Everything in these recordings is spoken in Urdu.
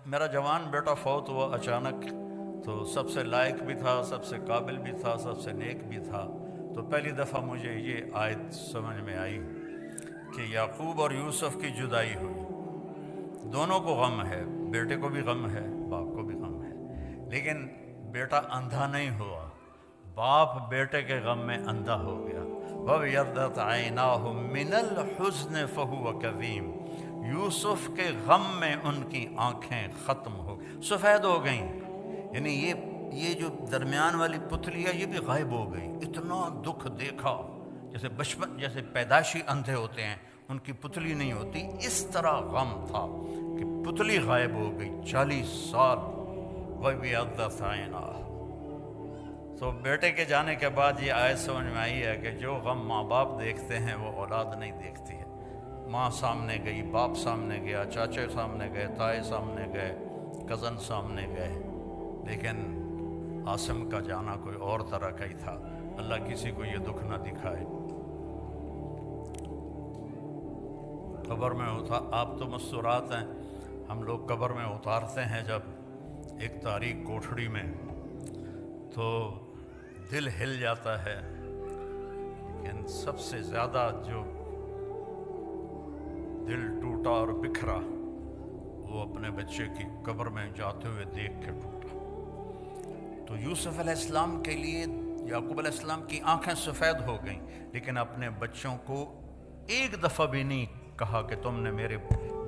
میرا جوان بیٹا فوت ہوا اچانک، تو سب سے لائق بھی تھا، سب سے قابل بھی تھا، سب سے نیک بھی تھا۔ تو پہلی دفعہ مجھے یہ آیت سمجھ میں آئی کہ یعقوب اور یوسف کی جدائی ہوئی، دونوں کو غم ہے، بیٹے کو بھی غم ہے، باپ کو بھی غم ہے، لیکن بیٹا اندھا نہیں ہوا، باپ بیٹے کے غم میں اندھا ہو گیا۔ وَابْيَضَّتْ عَيْنَاهُ مِنَ الْحُزْنِ فَهُوَ كَظِيمٌ، یوسف کے غم میں ان کی آنکھیں ختم ہو سفید ہو گئیں، یعنی یہ جو درمیان والی پتلی ہے یہ بھی غائب ہو گئی۔ اتنا دکھ دیکھا، جیسے بچپن جیسے پیدائشی اندھے ہوتے ہیں ان کی پتلی نہیں ہوتی، اس طرح غم تھا کہ پتلی غائب ہو گئی 40 سال۔ وَابْيَضَّتْ عَيْنَاهُ، تو بیٹے کے جانے کے بعد یہ آیت سمجھ میں آئی ہے کہ جو غم ماں باپ دیکھتے ہیں وہ اولاد نہیں دیکھتی ہے۔ ماں سامنے گئی، باپ سامنے گیا، چاچے سامنے گئے، تائے سامنے گئے، کزن سامنے گئے، لیکن عاصم کا جانا کوئی اور طرح کا ہی تھا۔ اللہ کسی کو یہ دکھ نہ دکھائے۔ قبر میں آپ تو مستورات ہیں، ہم لوگ قبر میں اتارتے ہیں جب ایک تاریک کوٹھڑی میں، تو دل ہل جاتا ہے، لیکن سب سے زیادہ جو دل ٹوٹا اور بکھرا وہ اپنے بچے کی قبر میں جاتے ہوئے دیکھ کے ٹوٹا۔ تو یوسف علیہ السلام کے لیے یعقوب علیہ السلام کی آنکھیں سفید ہو گئیں، لیکن اپنے بچوں کو ایک دفعہ بھی نہیں کہا کہ تم نے میرے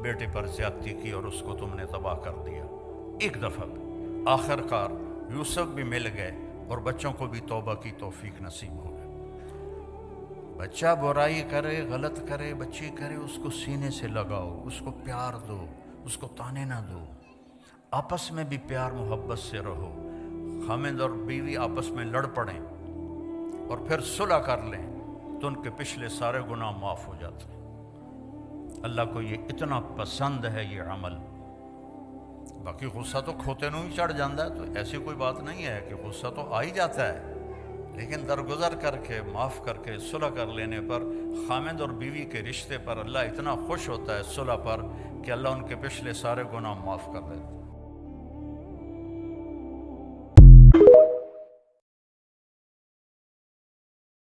بیٹے پر زیادتی کی اور اس کو تم نے تباہ کر دیا، ایک دفعہ بھی۔ آخر کار یوسف بھی مل گئے اور بچوں کو بھی توبہ کی توفیق نصیب ہو گئی۔ بچہ برائی کرے، غلط کرے، بچی کرے، اس کو سینے سے لگاؤ، اس کو پیار دو، اس کو تانے نہ دو، آپس میں بھی پیار محبت سے رہو۔ خامد اور بیوی آپس میں لڑ پڑیں اور پھر صلح کر لیں تو ان کے پچھلے سارے گناہ معاف ہو جاتے ہیں۔ اللہ کو یہ اتنا پسند ہے یہ عمل۔ باقی غصہ تو کھوتے نوں ہی چڑھ جاتا ہے، تو ایسی کوئی بات نہیں ہے کہ غصہ تو آ ہی جاتا ہے، لیکن درگزر کر کے، معاف کر کے، صلح کر لینے پر، خامد اور بیوی کے رشتے پر اللہ اتنا خوش ہوتا ہے صلح پر کہ اللہ ان کے پچھلے سارے گناہ معاف کر دیتا ہے۔